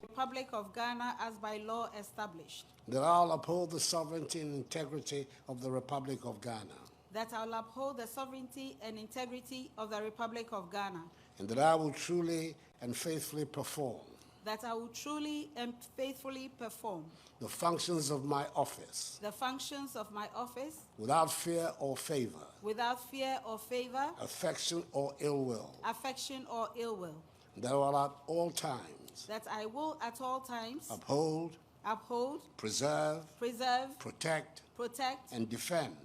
Republic of Ghana as by law established. That I will uphold the sovereignty and integrity of the Republic of Ghana. That I will uphold the sovereignty and integrity of the Republic of Ghana. And that I will truly and faithfully perform. That I will truly and faithfully perform. The functions of my office. The functions of my office. Without fear or favor. Without fear or favor. Affection or ill will. Affection or ill will. That I will at all times. That I will at all times. Uphold. Preserve. Protect. And defend.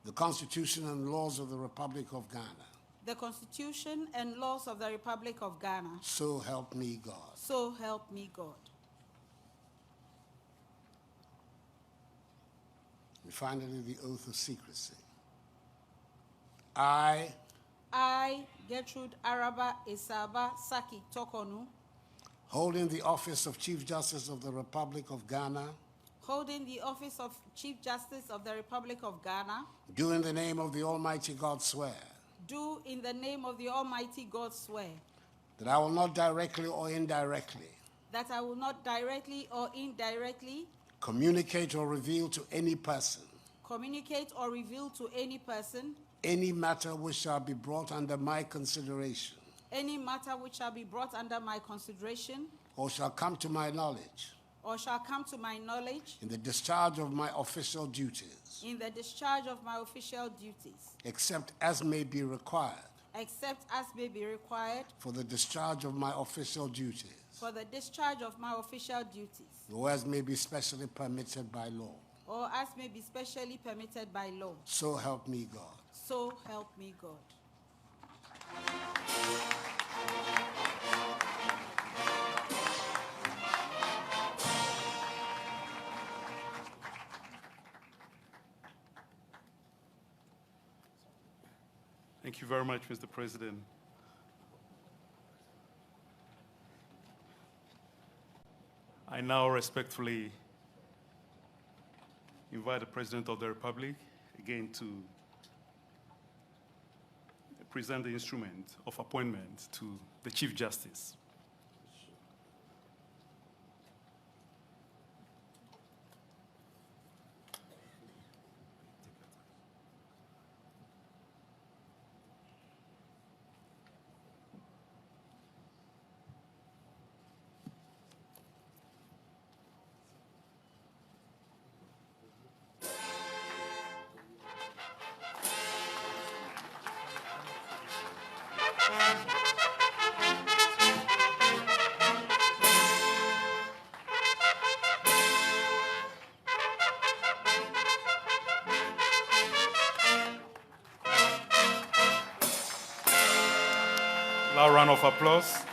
The Constitution and laws of the Republic of Ghana. The Constitution and laws of the Republic of Ghana. So help me God. So help me God. And finally, the oath of secrecy. I, Gertrude Araba Esaba Saki Torkornoo, holding the office of Chief Justice of the Republic of Ghana, holding the office of Chief Justice of the Republic of Ghana, do in the name of the Almighty God swear. Do in the name of the Almighty God swear. That I will not directly or indirectly. That I will not directly or indirectly. Communicate or reveal to any person. Communicate or reveal to any person. Any matter which shall be brought under my consideration. Any matter which shall be brought under my consideration. Or shall come to my knowledge. Or shall come to my knowledge. In the discharge of my official duties. In the discharge of my official duties. Except as may be required. Except as may be required. For the discharge of my official duties. For the discharge of my official duties. Or as may be specially permitted by law. Or as may be specially permitted by law. So help me God. So help me God. Thank you very much, Mr. President. I now respectfully invite the President of the Republic again to present the instrument of appointment to the Chief Justice. Loud round of applause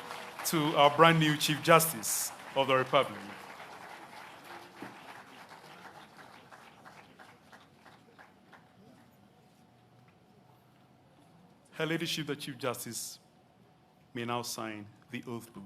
to our brand new Chief Justice of the Republic. Her Ladyship, the Chief Justice, may now sign the oath book.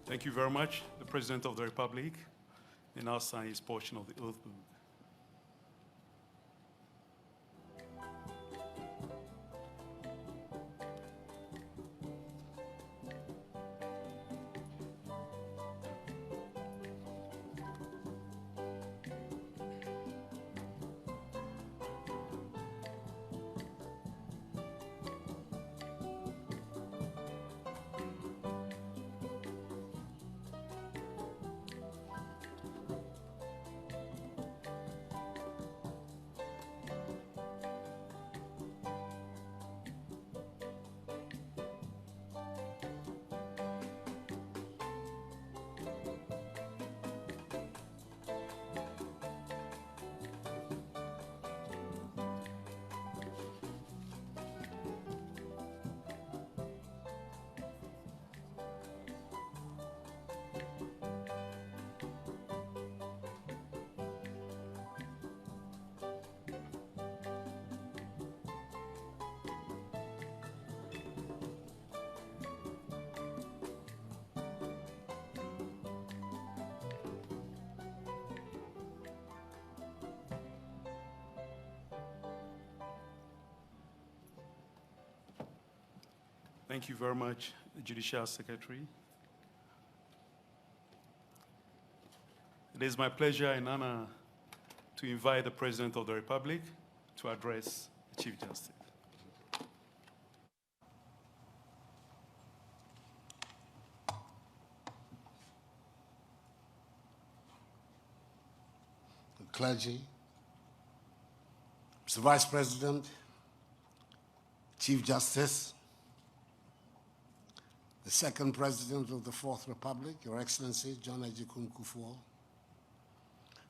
Thank you very much. The President of the Republic will now sign his portion of the oath book. Thank you very much, Judicial Secretary. It is my pleasure and honor to invite the President of the Republic to address the Chief Justice. The clergy, Mr. Vice President, Chief Justice, the second President of the Fourth Republic, Your Excellency, John Ajikun Kufuor,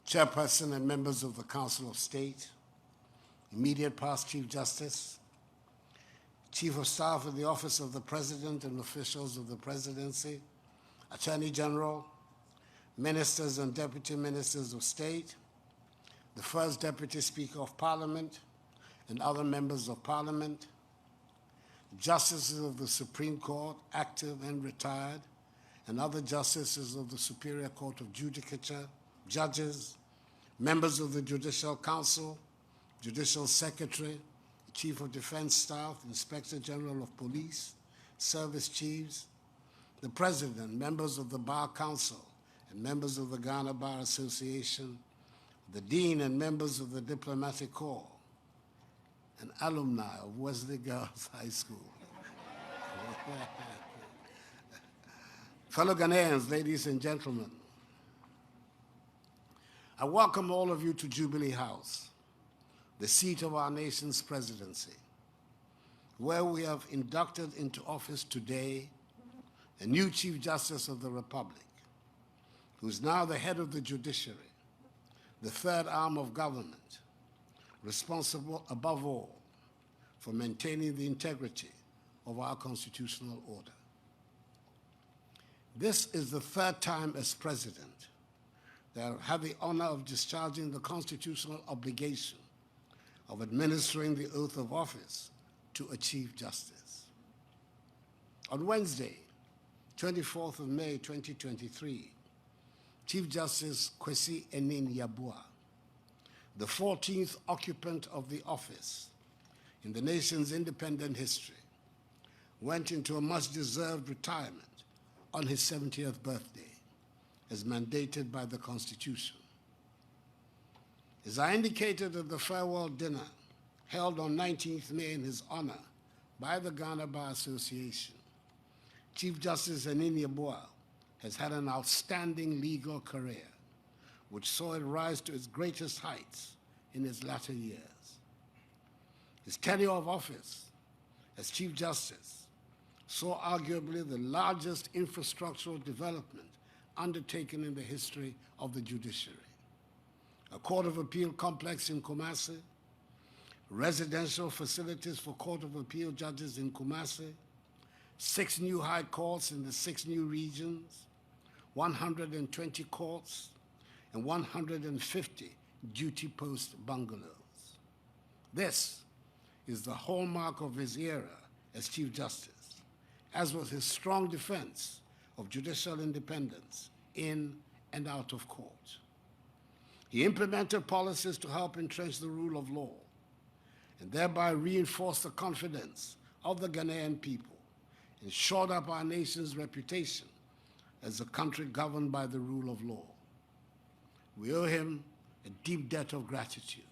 Chairperson and members of the Council of State, immediate past Chief Justice, Chief of Staff in the Office of the President and officials of the Presidency, Attorney General, Ministers and Deputy Ministers of State, the First Deputy Speaker of Parliament and other members of Parliament, Justices of the Supreme Court, active and retired, and other Justices of the Superior Court of Judicature, judges, members of the Judicial Council, Judicial Secretary, Chief of Defense Staff, Inspector General of Police, Service Chiefs, the President, members of the Bar Council, and members of the Ghana Bar Association, the Dean and members of the Diplomatic Corps, and alumni of Wesley Girls High School. Fellow Ghanaians, ladies and gentlemen, I welcome all of you to Jubilee House, the seat of our nation's presidency, where we have inducted into office today a new Chief Justice of the Republic, who is now the head of the judiciary, the third arm of government, responsible above all for maintaining the integrity of our constitutional order. This is the third time as president that I have the honor of discharging the constitutional obligation of administering the oath of office to a Chief Justice. On Wednesday, 24th of May, 2023, Chief Justice Kwesi Enin-Yabua, the 14th occupant of the office in the nation's independent history, went into a much-deserved retirement on his 70th birthday, as mandated by the Constitution. As I indicated at the farewell dinner held on 19th May in his honor by the Ghana Bar Association, Chief Justice Enin-Yabua has had an outstanding legal career, which saw it rise to its greatest heights in his latter years. His tenure of office as Chief Justice saw arguably the largest infrastructural development undertaken in the history of the judiciary. A Court of Appeal complex in Kumasi, residential facilities for Court of Appeal judges in Kumasi, 6 new high courts in the 6 new regions, 120 courts, and 150 duty post bungalows. This is the hallmark of his era as Chief Justice, as was his strong defense of judicial independence in and out of court. He implemented policies to help entrench the rule of law and thereby reinforce the confidence of the Ghanaian people and shored up our nation's reputation as a country governed by the rule of law. We owe him a deep debt of gratitude.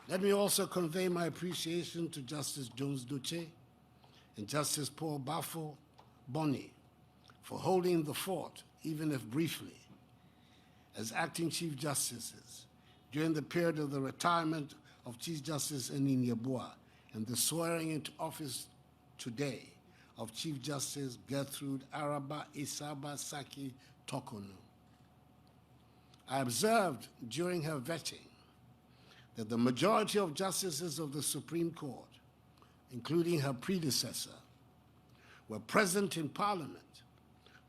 Let me also convey my appreciation to Justice Jones Duche and Justice Paul Bafo Boni for holding the fort, even if briefly, as acting Chief Justices during the period of the retirement of Chief Justice Enin Yeboah and the swearing into office today of Chief Justice Gertrude Araba Isaba Saki Torkornoo. I observed during her vetting that the majority of justices of the Supreme Court, including her predecessor, were present in Parliament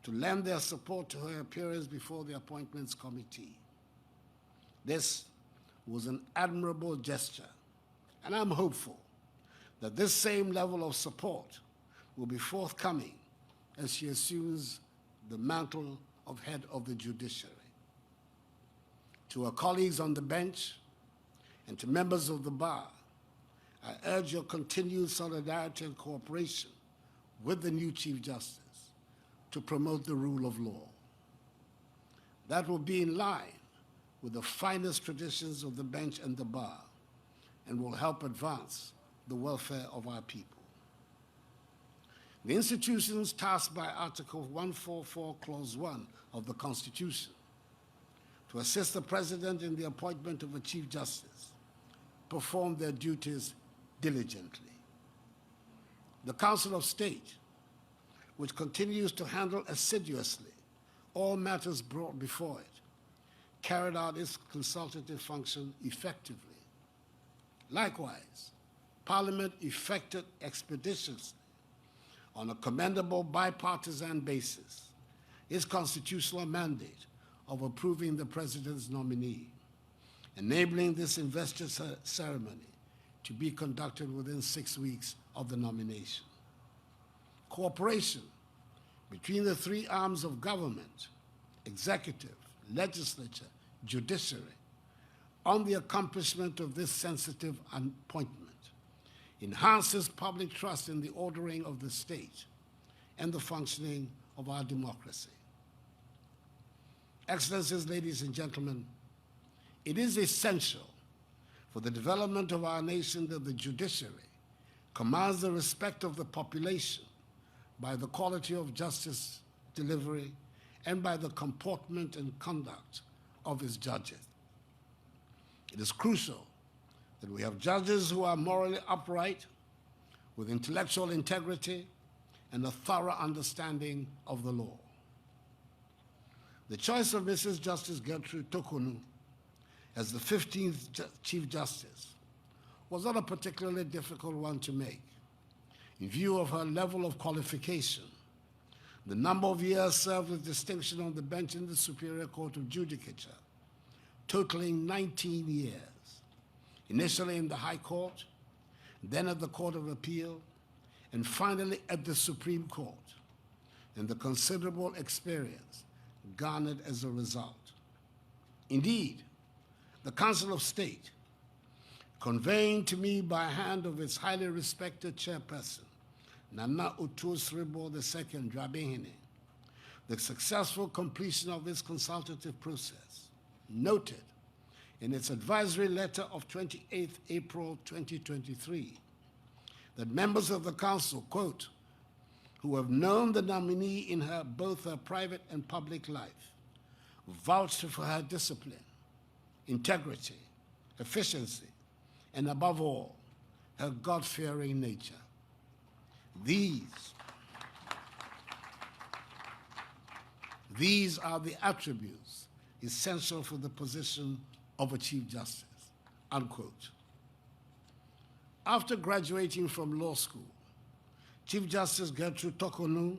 to lend their support to her appearance before the Appointments Committee. This was an admirable gesture, and I'm hopeful that this same level of support will be forthcoming as she assumes the mantle of head of the judiciary. To her colleagues on the bench and to members of the bar, I urge your continued solidarity and cooperation with the new Chief Justice to promote the rule of law. That will be in line with the finest traditions of the bench and the bar and will help advance the welfare of our people. The institutions tasked by Article 144, Clause 1 of the Constitution to assist the President in the appointment of a Chief Justice perform their duties diligently. The Council of State, which continues to handle assiduously all matters brought before it, carried out its consultative function effectively. Likewise, Parliament effected expeditiously, on a commendable bipartisan basis, its constitutional mandate of approving the President's nominee, enabling this investiture ceremony to be conducted within 6 weeks of the nomination. Cooperation between the three arms of government, executive, legislature, judiciary, on the accomplishment of this sensitive appointment enhances public trust in the ordering of the state and the functioning of our democracy. Excellencies, ladies and gentlemen, it is essential for the development of our nation that the judiciary commands the respect of the population by the quality of justice delivery and by the comportment and conduct of its judges. It is crucial that we have judges who are morally upright, with intellectual integrity, and a thorough understanding of the law. The choice of Mrs. Justice Gertrude Torkornoo as the 15th Chief Justice was not a particularly difficult one to make, in view of her level of qualification, the number of years served with distinction on the bench in the Superior Court of Judicature, totaling 19 years, initially in the High Court, then at the Court of Appeal, and finally at the Supreme Court, and the considerable experience garnered as a result. Indeed, the Council of State, conveying to me by hand of its highly respected chairperson, Nana Otuo-Sribo II Drabehine, the successful completion of this consultative process, noted in its advisory letter of 28 April 2023 that members of the Council, quote, who have known the nominee in both her private and public life, vouched for her discipline, integrity, efficiency, and above all, her God-fearing nature. These are the attributes essential for the position of a Chief Justice, unquote. After graduating from law school, Chief Justice Gertrude Torkornoo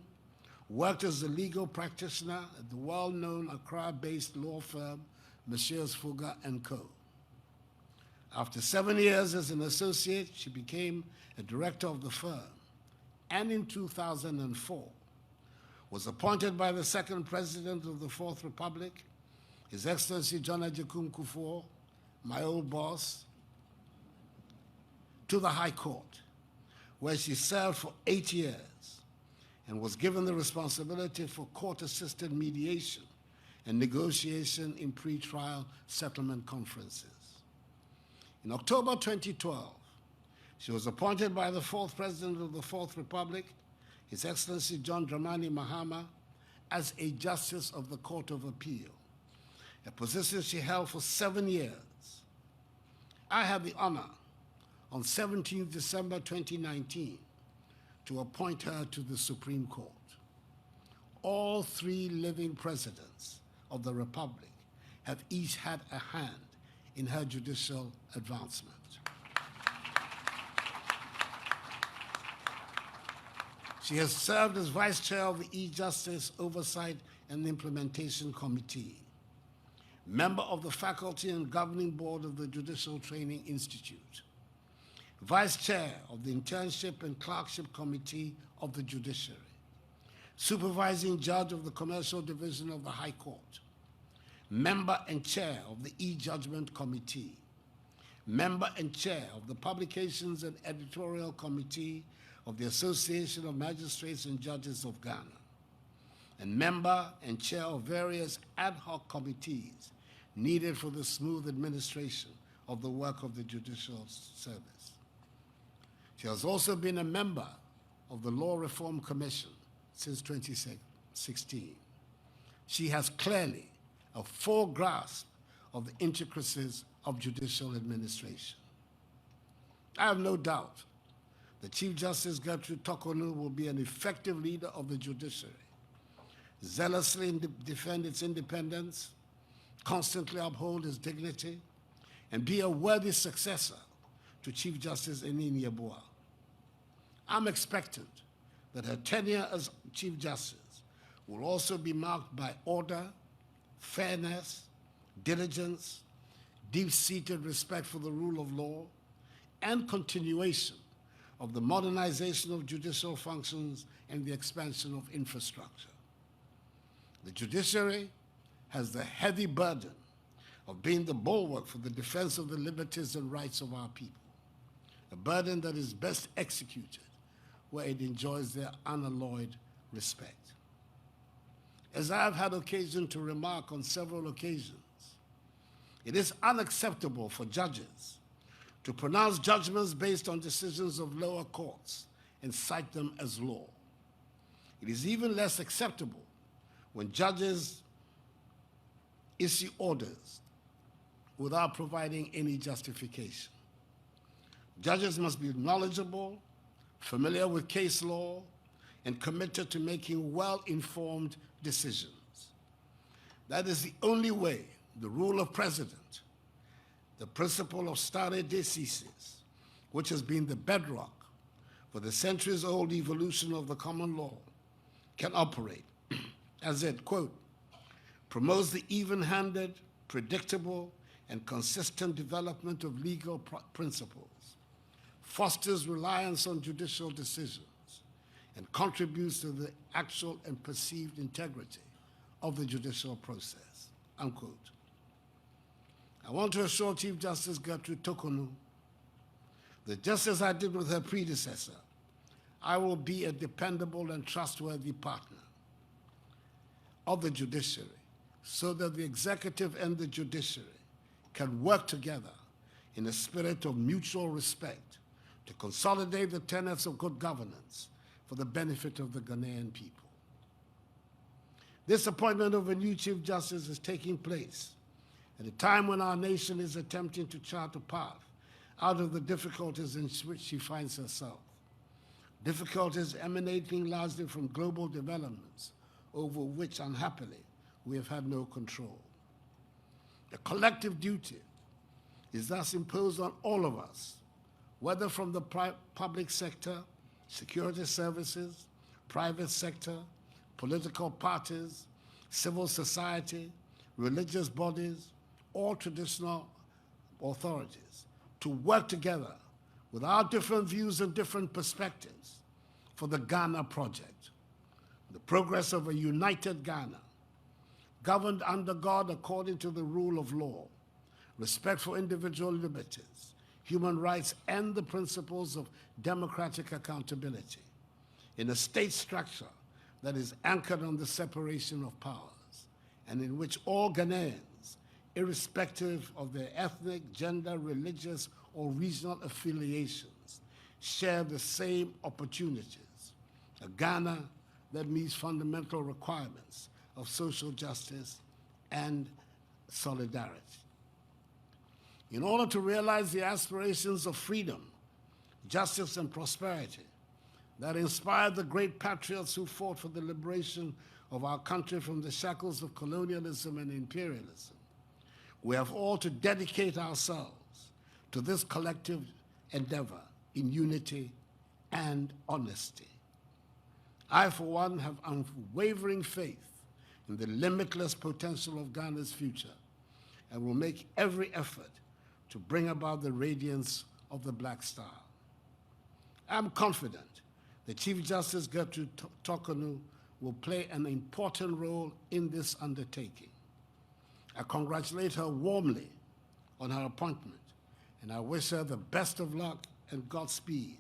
worked as a legal practitioner at the well-known Accra-based law firm Messrs. Fuga & Co. After 7 years as an associate, she became a director of the firm, and in 2004 was appointed by the second president of the Fourth Republic, His Excellency John Agyekum Kufuor, my old boss, to the High Court, where she served for 8 years and was given the responsibility for court-assisted mediation and negotiation in pre-trial settlement conferences. In October 2012, she was appointed by the fourth president of the Fourth Republic, His Excellency John Dramani Mahama, as a Justice of the Court of Appeal, a position she held for 7 years. I had the honor on 17 December 2019 to appoint her to the Supreme Court. All 3 living presidents of the Republic have each had a hand in her judicial advancement. She has served as vice chair of the E-Justice Oversight and Implementation Committee, member of the faculty and governing board of the Judicial Training Institute, vice chair of the Internship and Clerkship Committee of the Judiciary, supervising judge of the Commercial Division of the High Court, member and chair of the E-Judgment Committee, member and chair of the Publications and Editorial Committee of the Association of Magistrates and Judges of Ghana, and member and chair of various ad hoc committees needed for the smooth administration of the work of the Judicial Service. She has also been a member of the Law Reform Commission since 2016. She has clearly a full grasp of the intricacies of judicial administration. I have no doubt that Chief Justice Gertrude Torkornoo will be an effective leader of the judiciary, zealously defend its independence, constantly uphold its dignity, and be a worthy successor to Chief Justice Enini Yeboah. I'm expectant that her tenure as Chief Justice will also be marked by order, fairness, diligence, deep-seated respect for the rule of law, and continuation of the modernization of judicial functions and the expansion of infrastructure. The judiciary has the heavy burden of being the bulwark for the defense of the liberties and rights of our people, a burden that is best executed where it enjoys their unalloyed respect. As I have had occasion to remark on several occasions, it is unacceptable for judges to pronounce judgments based on decisions of lower courts and cite them as law. It is even less acceptable when judges issue orders without providing any justification. Judges must be knowledgeable, familiar with case law, and committed to making well-informed decisions. That is the only way the rule of precedent, the principle of stare decisis, which has been the bedrock for the centuries-old evolution of the common law, can operate, as it, quote, promotes the even-handed, predictable, and consistent development of legal principles, fosters reliance on judicial decisions, and contributes to the actual and perceived integrity of the judicial process, unquote. I want to assure Chief Justice Gertrude Torkornoo that just as I did with her predecessor, I will be a dependable and trustworthy partner of the judiciary so that the executive and the judiciary can work together in a spirit of mutual respect to consolidate the tenets of good governance for the benefit of the Ghanaian people. This appointment of a new Chief Justice is taking place at a time when our nation is attempting to chart a path out of the difficulties in which she finds herself, difficulties emanating largely from global developments over which, unhappily, we have had no control. A collective duty is thus imposed on all of us, whether from the public sector, security services, private sector, political parties, civil society, religious bodies, or traditional authorities, to work together with our different views and different perspectives for the Ghana project, the progress of a united Ghana, governed under God according to the rule of law, respect for individual liberties, human rights, and the principles of democratic accountability, in a state structure that is anchored on the separation of powers, and in which all Ghanaians, irrespective of their ethnic, gender, religious, or regional affiliations, share the same opportunities. A Ghana that meets fundamental requirements of social justice and solidarity. In order to realize the aspirations of freedom, justice, and prosperity that inspired the great patriots who fought for the liberation of our country from the shackles of colonialism and imperialism, we have all to dedicate ourselves to this collective endeavor in unity and honesty. I, for one, have unwavering faith in the limitless potential of Ghana's future and will make every effort to bring about the radiance of the Black Star. I'm confident that Chief Justice Gertrude Torkornoo will play an important role in this undertaking. I congratulate her warmly on her appointment, and I wish her the best of luck and Godspeed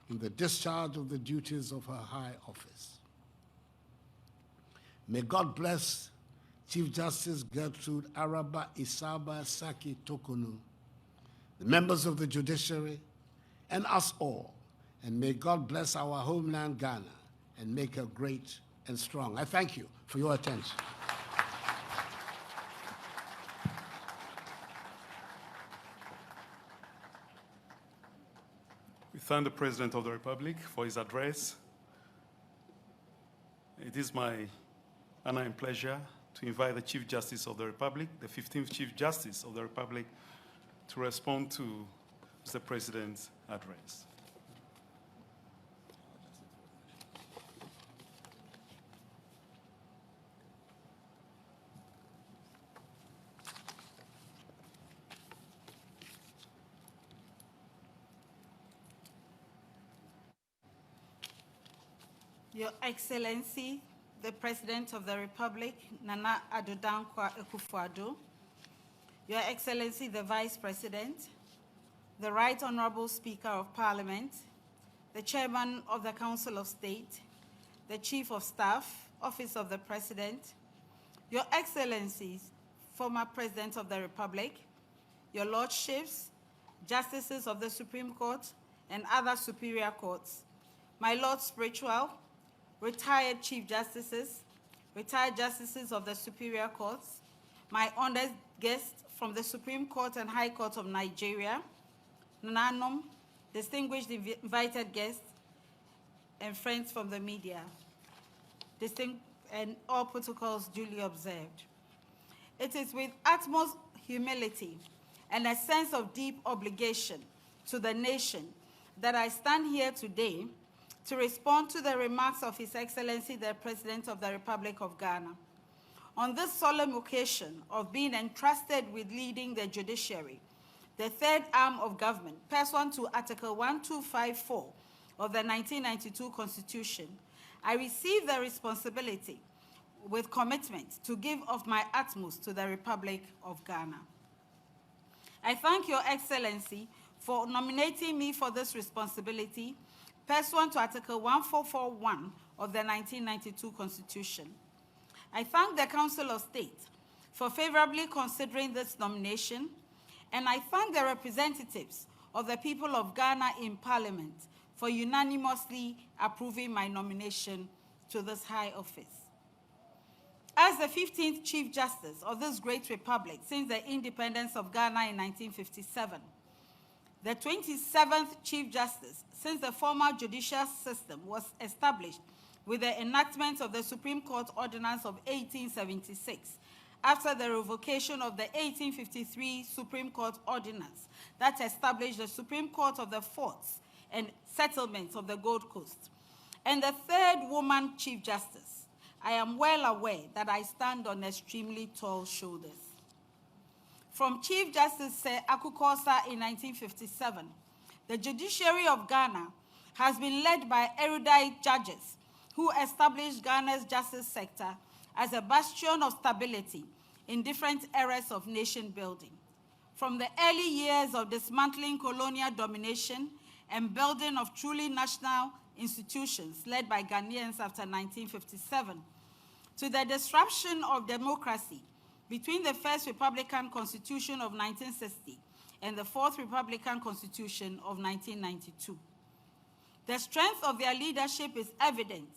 in the discharge of the duties of her high office. May God bless Chief Justice Gertrude Araba Isaba Saki Torkornoo, the members of the judiciary, and us all. And may God bless our homeland, Ghana, and make her great and strong. I thank you for your attention. We thank the President of the Republic for his address. It is my honor and pleasure to invite the Chief Justice of the Republic, the 15th Chief Justice of the Republic, to respond to the President's address. Your Excellency, the President of the Republic, Nana Addo Dankwa Akufo-Addo, Your Excellency, the Vice President, the Right Honorable Speaker of Parliament, the Chairman of the Council of State, the Chief of Staff, Office of the President, Your Excellencies, former President of the Republic, Your Lordships, Justices of the Supreme Court and other superior courts, my Lord Spiritual, retired Chief Justices, retired Justices of the Superior Courts, my honored guests from the Supreme Court and High Court of Nigeria, Nananom, distinguished invited guests, and friends from the media, and all protocols duly observed. It is with utmost humility and a sense of deep obligation to the nation that I stand here today to respond to the remarks of His Excellency, the President of the Republic of Ghana. On this solemn occasion of being entrusted with leading the judiciary, the third arm of government, pursuant to Article 1254 of the 1992 Constitution, I receive the responsibility with commitment to give of my utmost to the Republic of Ghana. I thank Your Excellency for nominating me for this responsibility pursuant to Article 1441 of the 1992 Constitution. I thank the Council of State for favorably considering this nomination, and I thank the representatives of the people of Ghana in Parliament for unanimously approving my nomination to this high office. As the 15th Chief Justice of this great republic since the independence of Ghana in 1957, the 27th Chief Justice since the former judicial system was established with the enactment of the Supreme Court Ordinance of 1876 after the revocation of the 1853 Supreme Court Ordinance that established the Supreme Court of the Forts and Settlements of the Gold Coast. And the third woman Chief Justice, I am well aware that I stand on extremely tall shoulders. from Chief Justice Sir Akukosa in 1957, the judiciary of Ghana has been led by erudite judges who established Ghana's justice sector as a bastion of stability in different eras of nation building. From the early years of dismantling colonial domination and building of truly national institutions led by Ghanaians after 1957, to the disruption of democracy between the First Republican Constitution of 1960 and the Fourth Republican Constitution of 1992. The strength of their leadership is evident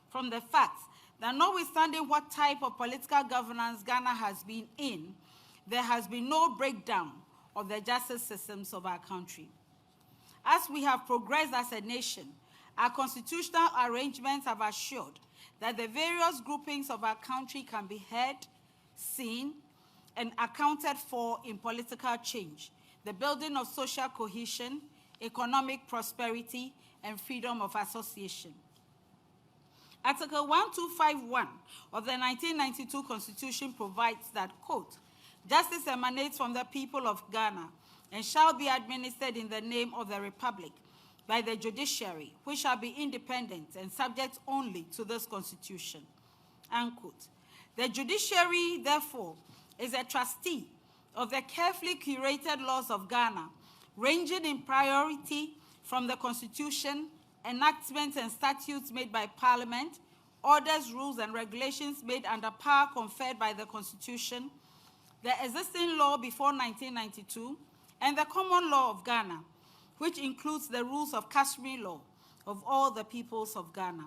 from the fact that notwithstanding what type of political governance Ghana has been in, there has been no breakdown of the justice systems of our country. As we have progressed as a nation, our constitutional arrangements have assured that the various groupings of our country can be heard, seen, and accounted for in political change, the building of social cohesion, economic prosperity, and freedom of association. Article 1251 of the 1992 Constitution provides that, quote, justice emanates from the people of Ghana and shall be administered in the name of the Republic by the judiciary, which shall be independent and subject only to this Constitution, unquote. The judiciary, therefore, is a trustee of the carefully curated laws of Ghana, ranging in priority from the Constitution, enactments and statutes made by Parliament, orders, rules, and regulations made under power conferred by the Constitution, the existing law before 1992, and the common law of Ghana, which includes the rules of customary law of all the peoples of Ghana.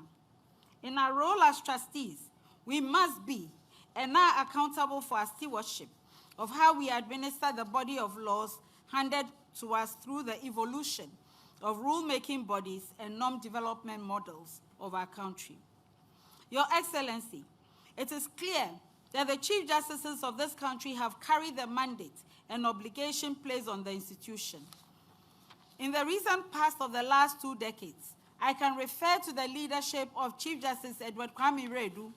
In our role as trustees, we must be and are accountable for our stewardship of how we administer the body of laws handed to us through the evolution of rule-making bodies and norm development models of our country. Your Excellency, it is clear that the Chief Justices of this country have carried the mandate and obligation placed on the institution. In the recent past of the last 2 decades, I can refer to the leadership of Chief Justice Edward Kwame Redu,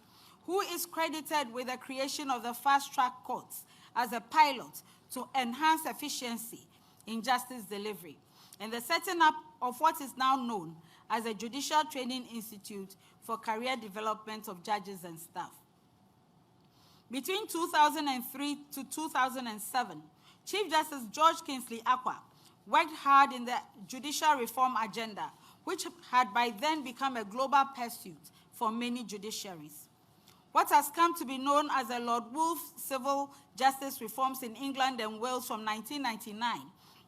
who is credited with the creation of the fast-track courts as a pilot to enhance efficiency in justice delivery, and the setting up of what is now known as a Judicial Training Institute for career development of judges and staff. Between 2003 to 2007, Chief Justice George Kingsley Akwa worked hard in the judicial reform agenda, which had by then become a global pursuit for many judiciaries. What has come to be known as the Lord Woolf civil justice reforms in England and Wales from 1999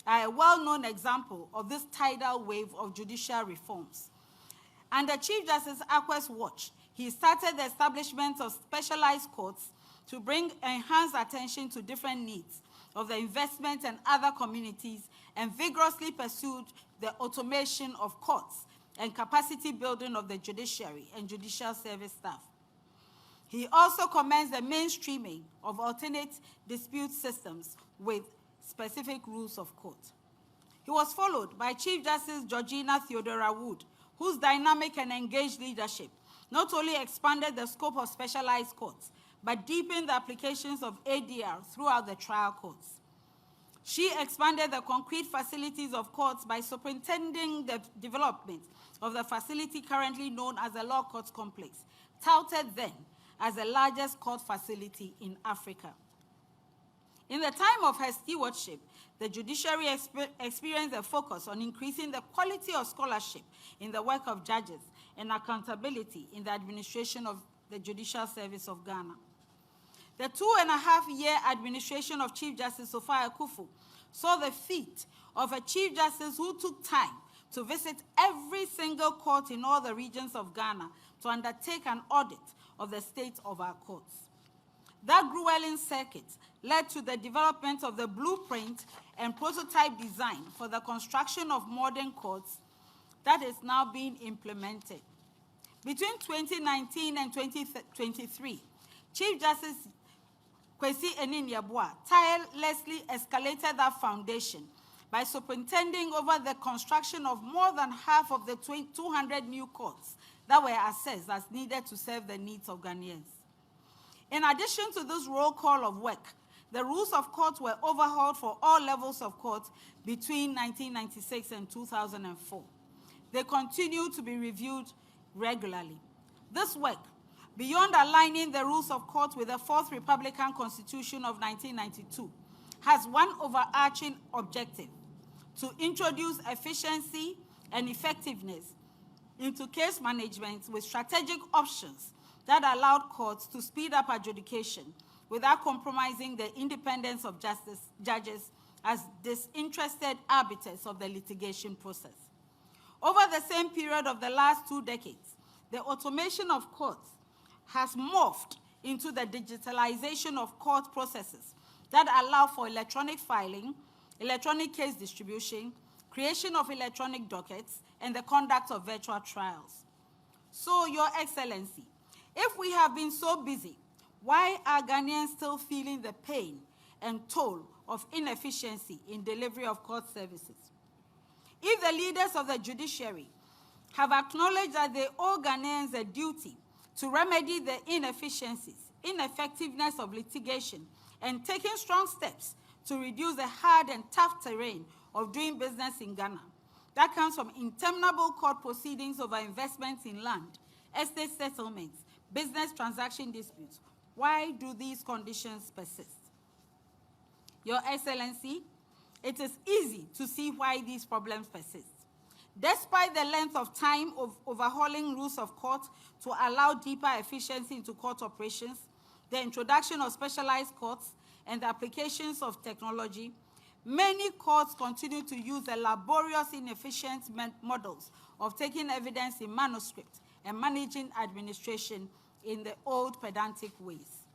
are a well-known example of this tidal wave of judicial reforms. Under Chief Justice Akwa's watch, he started the establishment of specialized courts to bring enhanced attention to different needs of the investment and other communities, and vigorously pursued the automation of courts and capacity building of the judiciary and judicial service staff. He also commenced the mainstreaming of alternate dispute systems with specific rules of court. He was followed by Chief Justice Georgina Theodora Wood, whose dynamic and engaged leadership not only expanded the scope of specialized courts, but deepened the applications of ADR throughout the trial courts. She expanded the concrete facilities of courts by superintending the development of the facility currently known as the Law Courts Complex, touted then as the largest court facility in Africa. In the time of her stewardship, the judiciary experienced a focus on increasing the quality of scholarship in the work of judges and accountability in the administration of the judicial service of Ghana. The 2.5-year administration of Chief Justice Sophia Akuffo saw the feat of a Chief Justice who took time to visit every single court in all the regions of Ghana to undertake an audit of the state of our courts. That grueling circuit led to the development of the blueprint and prototype design for the construction of modern courts that is now being implemented. Between 2019 and 2023, Chief Justice Kwesi Enin-Yeboah tirelessly escalated that foundation by superintending over the construction of more than half of the 200 new courts that were assessed as needed to serve the needs of Ghanaians. In addition to this roll call of work, The rules of court were overhauled for all levels of court between 1996 and 2004. They continue to be reviewed regularly. This work, beyond aligning the rules of court with the Fourth Republican Constitution of 1992, has one overarching objective: to introduce efficiency and effectiveness into case management with strategic options that allowed courts to speed up adjudication without compromising the independence of judges as disinterested arbiters of the litigation process. Over the same period of the last 2 decades, the automation of courts has morphed into the digitalization of court processes that allow for electronic filing, electronic case distribution, creation of electronic dockets, and the conduct of virtual trials. So, Your Excellency, if we have been so busy, why are Ghanaians still feeling the pain and toll of inefficiency in delivery of court services? If the leaders of the judiciary have acknowledged that they owe Ghanaians a duty to remedy the inefficiencies, ineffectiveness of litigation, and taking strong steps to reduce the hard and tough terrain of doing business in Ghana, that comes from interminable court proceedings over investments in land, estate settlements, business transaction disputes, why do these conditions persist? Your Excellency, it is easy to see why these problems persist. Despite the length of time of overhauling rules of court to allow deeper efficiency into court operations, the introduction of specialized courts, and the applications of technology, many courts continue to use the laborious, inefficient models of taking evidence in manuscript and managing administration in the old pedantic ways.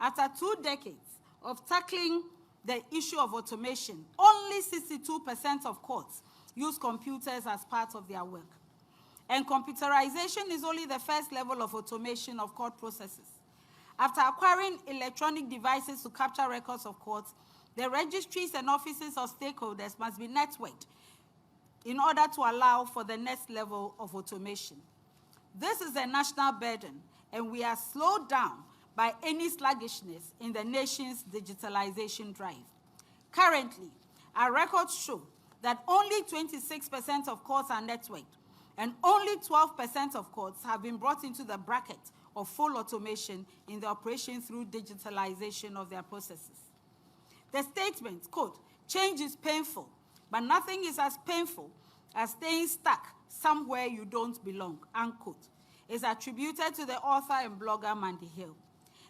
After 2 decades of tackling the issue of automation, only 62% of courts use computers as part of their work. And computerization is only the first level of automation of court processes. After acquiring electronic devices to capture records of courts, the registries and offices of stakeholders must be networked in order to allow for the next level of automation. This is a national burden, and we are slowed down by any sluggishness in the nation's digitalization drive. Currently, our records show that only 26% of courts are networked, and only 12% of courts have been brought into the bracket of full automation in the operation through digitalization of their processes. The statement, quote, "Change is painful, but nothing is as painful as staying stuck somewhere you don't belong," unquote, is attributed to the author and blogger Mandy Hill.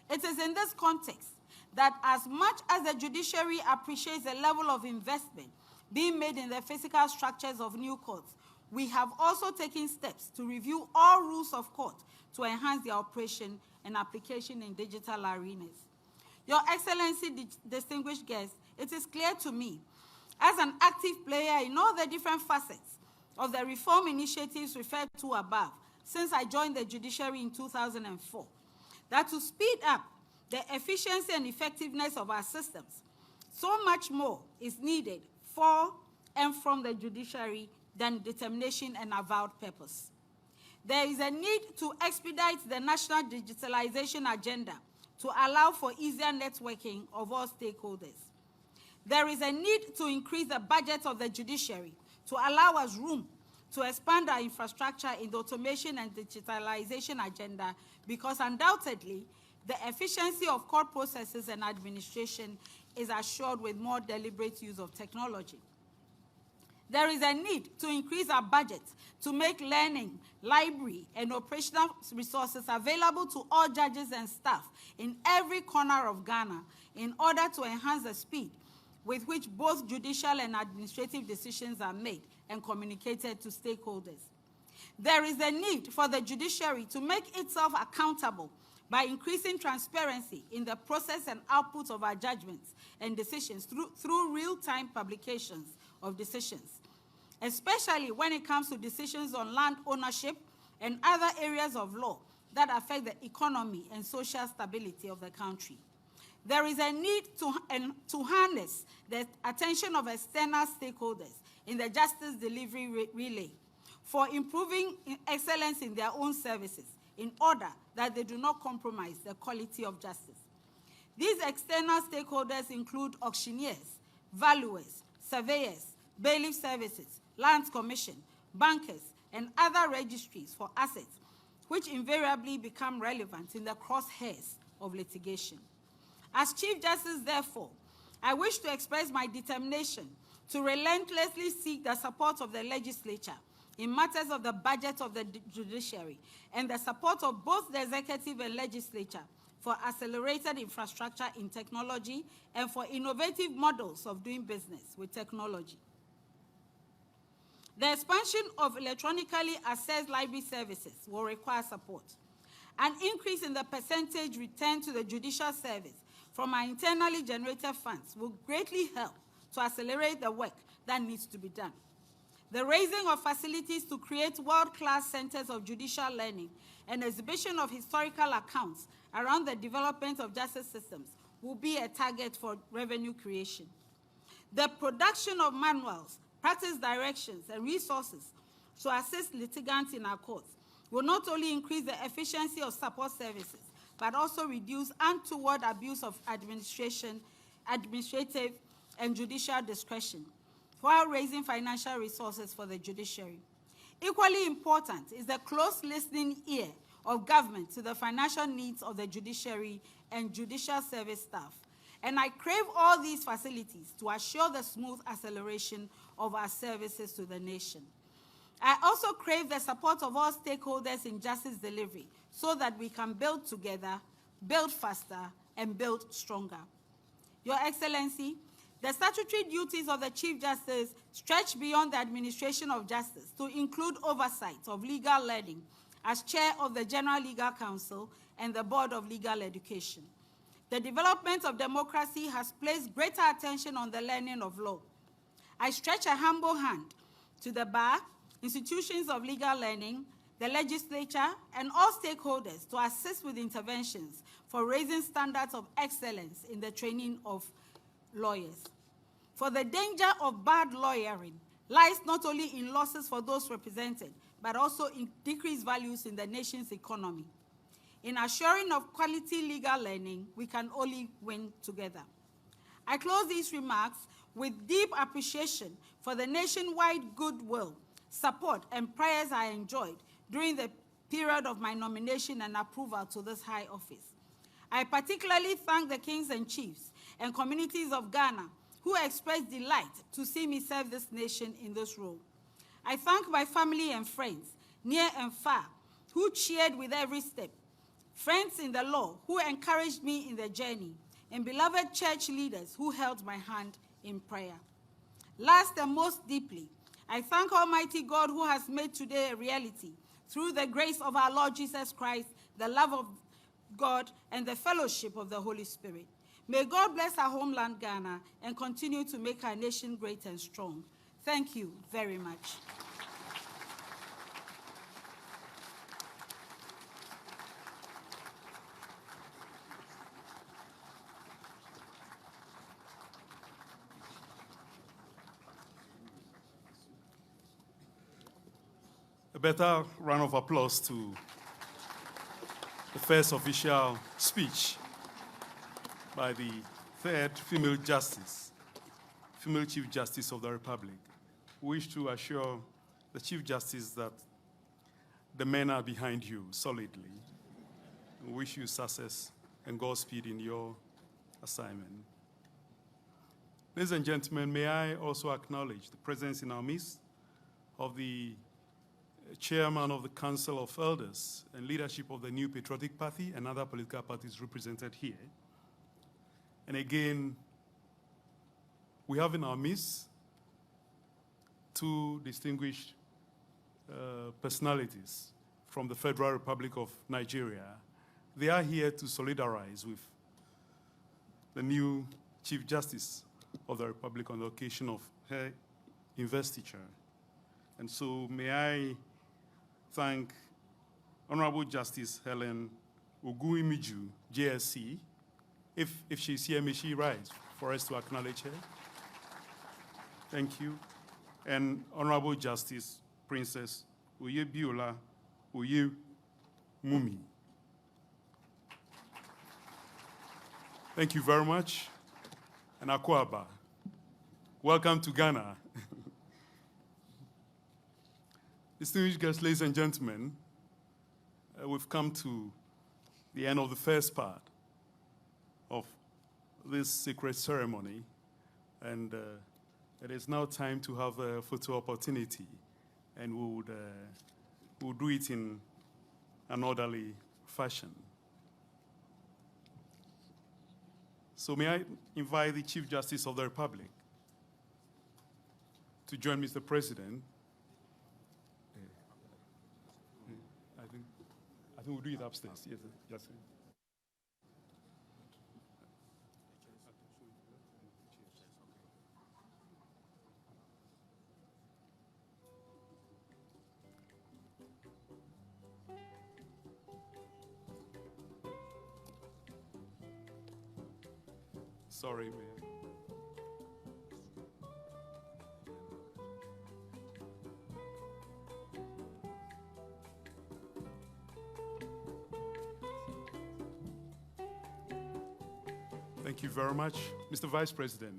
It is in this context that as much as the judiciary appreciates the level of investment being made in the physical structures of new courts, we have also taken steps to review all rules of court to enhance their operation and application in digital arenas. Your Excellency, distinguished guests, it is clear to me, as an active player in all the different facets of the reform initiatives referred to above, since I joined the judiciary in 2004, that to speed up the efficiency and effectiveness of our systems, so much more is needed for and from the judiciary than determination and avowed purpose. There is a need to expedite the national digitalization agenda to allow for easier networking of all stakeholders. There is a need to increase the budget of the judiciary to allow us room to expand our infrastructure in the automation and digitalization agenda, because undoubtedly, the efficiency of court processes and administration is assured with more deliberate use of technology. There is a need to increase our budget to make learning, library, and operational resources available to all judges and staff in every corner of Ghana in order to enhance the speed with which both judicial and administrative decisions are made and communicated to stakeholders. There is a need for the judiciary to make itself accountable by increasing transparency in the process and output of our judgments and decisions through real-time publications of decisions, especially when it comes to decisions on land ownership and other areas of law that affect the economy and social stability of the country. There is a need to harness the attention of external stakeholders in the justice delivery relay for improving excellence in their own services in order that they do not compromise the quality of justice. These external stakeholders include auctioneers, valuers, surveyors, bailiff services, lands commission, bankers, and other registries for assets, which invariably become relevant in the crosshairs of litigation. As Chief Justice, therefore, I wish to express my determination to relentlessly seek the support of the legislature in matters of the budget of the judiciary and the support of both the executive and legislature for accelerated infrastructure in technology and for innovative models of doing business with technology. The expansion of electronically accessed library services will require support. An increase in the percentage returned to the judicial service from our internally generated funds will greatly help to accelerate the work that needs to be done. The raising of facilities to create world-class centers of judicial learning and exhibition of historical accounts around the development of justice systems will be a target for revenue creation. The production of manuals, practice directions, and resources to assist litigants in our courts will not only increase the efficiency of support services, but also reduce untoward abuse of administrative and judicial discretion, while raising financial resources for the judiciary. Equally important is the close listening ear of government to the financial needs of the judiciary and judicial service staff. And I crave all these facilities to assure the smooth acceleration of our services to the nation. I also crave the support of all stakeholders in justice delivery so that we can build together, build faster, and build stronger. Your Excellency, the statutory duties of the Chief Justice stretch beyond the administration of justice to include oversight of legal learning as chair of the General Legal Council and the Board of Legal Education. The development of democracy has placed greater attention on the learning of law. I stretch a humble hand to the bar, institutions of legal learning, the legislature, and all stakeholders to assist with interventions for raising standards of excellence in the training of lawyers. For the danger of bad lawyering lies not only in losses for those represented, but also in decreased values in the nation's economy. In assuring of quality legal learning, we can only win together. I close these remarks with deep appreciation for the nationwide goodwill, support, and prayers I enjoyed during the period of my nomination and approval to this high office. I particularly thank the kings and chiefs and communities of Ghana who expressed delight to see me serve this nation in this role. I thank my family and friends, near and far, who cheered with every step, friends in the law who encouraged me in the journey, and beloved church leaders who held my hand in prayer. Last and most deeply, I thank Almighty God who has made today a reality through the grace of our Lord Jesus Christ, the love of God, and the fellowship of the Holy Spirit. May God bless our homeland, Ghana, and continue to make our nation great and strong. Thank you very much. A better round of applause to the first official speech by the third female Chief Justice of the Republic. We wish to assure the Chief Justice that the men are behind you solidly. We wish you success and Godspeed in your assignment. Ladies and gentlemen, may I also acknowledge the presence in our midst of the Chairman of the Council of Elders and leadership of the New Patriotic Party and other political parties represented here. And again, we have in our midst two distinguished personalities from the Federal Republic of Nigeria. They are here to solidarize with the new Chief Justice of the Republic on the occasion of her investiture. And so may I thank Honorable Justice Helen Oguimiju, JSC. If she's here, may she rise for us to acknowledge her. Thank you. And Honorable Justice Princess Oyebiola Oyemumi. Thank you very much. And Akwaba, welcome to Ghana. Distinguished guests, ladies and gentlemen, we've come to the end of the first part of this secret ceremony, and it is now time to have a photo opportunity, and we'll do it in an orderly fashion. So may I invite the Chief Justice of the Republic to join Mr. President. I think we'll do it upstairs. Yes, yes. Sorry, man. Thank you very much. Mr. Vice President.